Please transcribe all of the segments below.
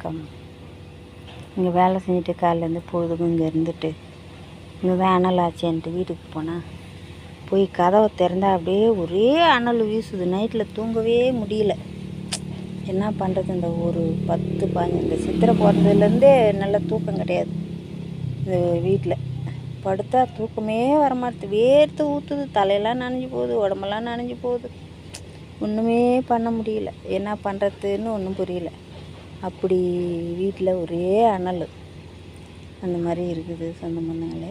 வணக்கம். இங்கே வேலை செஞ்சுட்டு காலையிலேருந்து பொழுதுக்கும் இங்கே இருந்துட்டு இங்கே தான் அனல் ஆச்சேன்ட்டு வீட்டுக்கு போனால் போய் கதவை திறந்தா அப்படியே ஒரே அனல் வீசுது. நைட்டில் தூங்கவே முடியல. என்ன பண்ணுறது, இந்த ஒரு 10-15 இந்த சித்திரை பிறந்ததுலேருந்தே நல்ல தூக்கம் கிடையாது. இந்த வீட்டில் படுத்தா தூக்கமே வரமாட்டுது. வேர்த்து ஊற்றுது, தலையெல்லாம் நனைஞ்சு போகுது, உடம்பெல்லாம் நனைஞ்சு போகுது. ஒன்றுமே பண்ண முடியல. என்ன பண்ணுறதுன்னு ஒன்றும் புரியல. அப்படி வீட்டில் ஒரே அனல் அந்த மாதிரி இருக்குது. சொந்த பந்தங்களே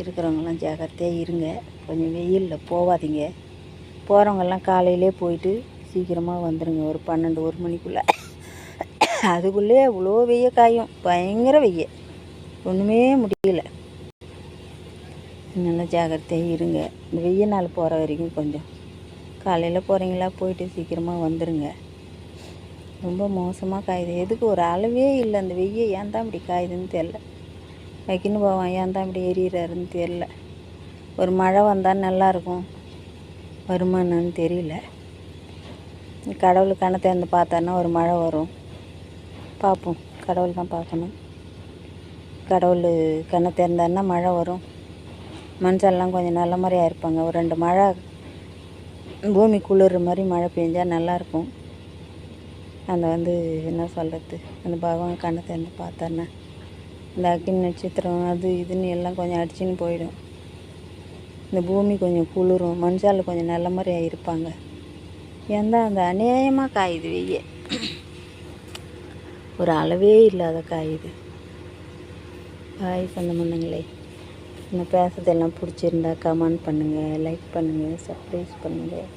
இருக்கிறவங்களாம் ஜாக்கிரதையாக இருங்க. கொஞ்சம் வெயிலில் போகாதீங்க. போகிறவங்கெல்லாம் காலையிலே போயிட்டு சீக்கிரமாக வந்துடுங்க. ஒரு 12-1 மணிக்குள்ளே. அதுக்குள்ளே அவ்வளோ வெய்ய காயும், பயங்கர வெய்ய, ஒன்றுமே முடியல. நல்லா ஜாக்கிரதையாக இருங்க. இந்த வெய்ய நாள் போகிற வரைக்கும் கொஞ்சம் காலையில் போகிறீங்களா போயிட்டு சீக்கிரமாக வந்துடுங்க. ரொம்ப மோசமாக காயுது. எதுக்கு ஒரு அளவே இல்லை. அந்த வெய்ய ஏன் தான் இப்படி காயுதுன்னு தெரில. வைக்கின்னு போவான், ஏன் தான் இப்படி எரியிறாருன்னு தெரில. ஒரு மழை வந்தால் நல்லாயிருக்கும், வருமானன்னு தெரியல. கடவுள் கண்ணை திறந்து பார்த்தான்னா ஒரு மழை வரும். பார்ப்போம், கடவுள் தான் பார்க்கணும். கடவுள் கண்ணை திறந்தாருன்னா மழை வரும். மனுஷெல்லாம் கொஞ்சம் நல்ல மாதிரியாக இருப்பாங்க. ஒரு 2 மழை பூமி குளிர்ற மாதிரி மழை பெஞ்சால் நல்லாயிருக்கும். அந்த என்ன சொல்கிறது, அந்த பகவான் கண்ணை திறந்து பார்த்தாருன்னா இந்த அக்கினி நட்சத்திரம் அது இதுன்னு எல்லாம் கொஞ்சம் அடிச்சுன்னு போயிடும். இந்த பூமி கொஞ்சம் குளிரும், மனுஷால் கொஞ்சம் நல்ல மாதிரியாக இருப்பாங்க. ஏன் தான் அந்த அநியாயமாக காயுது வெய்ய, ஒரு அளவே இல்லாத காயுது. பாய் சொந்த பந்தங்களே, இந்த பேசுறதெல்லாம் பிடிச்சிருந்தா கமெண்ட் பண்ணுங்கள், லைக் பண்ணுங்கள், சப்ஸ்கிரைப் பண்ணுங்கள்.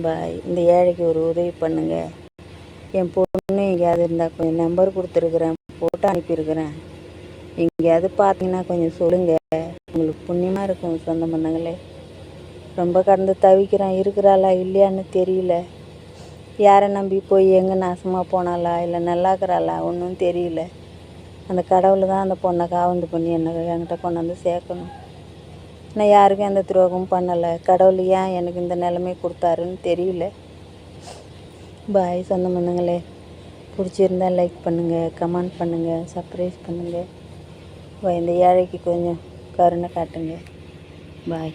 பாய். இந்த ஏழைக்கு ஒரு உதவி பண்ணுங்கள். என் பொண்ணு எங்கேயாவது இருந்தால் கொஞ்சம் நம்பர் கொடுத்துருக்குறேன், போட்டோ அனுப்பியிருக்கிறேன். எங்கேயாவது பார்த்தீங்கன்னா கொஞ்சம் சொல்லுங்கள். உங்களுக்கு புண்ணியமாக இருக்கும். சொந்த பந்தங்களே, ரொம்ப கடந்து தவிக்கிறேன். இருக்கிறாளா இல்லையான்னு தெரியல. யாரை நம்பி போய் எங்கே நாசமாக போனாலா இல்லை நல்லாக்குறாளா ஒன்றும் தெரியல. அந்த கடவுள் தான் அந்த பொண்ணை காவந்து பண்ணி என்கிட்ட கொண்டாந்து சேர்க்கணும். நான் யாருக்கும் எந்த துரோகமும் பண்ணலை. கடவுள் ஏன் எனக்கு இந்த நிலைமை கொடுத்தாருன்னு தெரியல. பாய் சொந்த பந்தங்களே, பிடிச்சிருந்தா லைக் பண்ணுங்கள், கமெண்ட் பண்ணுங்கள், சப்ஸ்கிரைப் பண்ணுங்கள். இந்த ஏழைக்கு கொஞ்சம் கருணை காட்டுங்க. பாய்.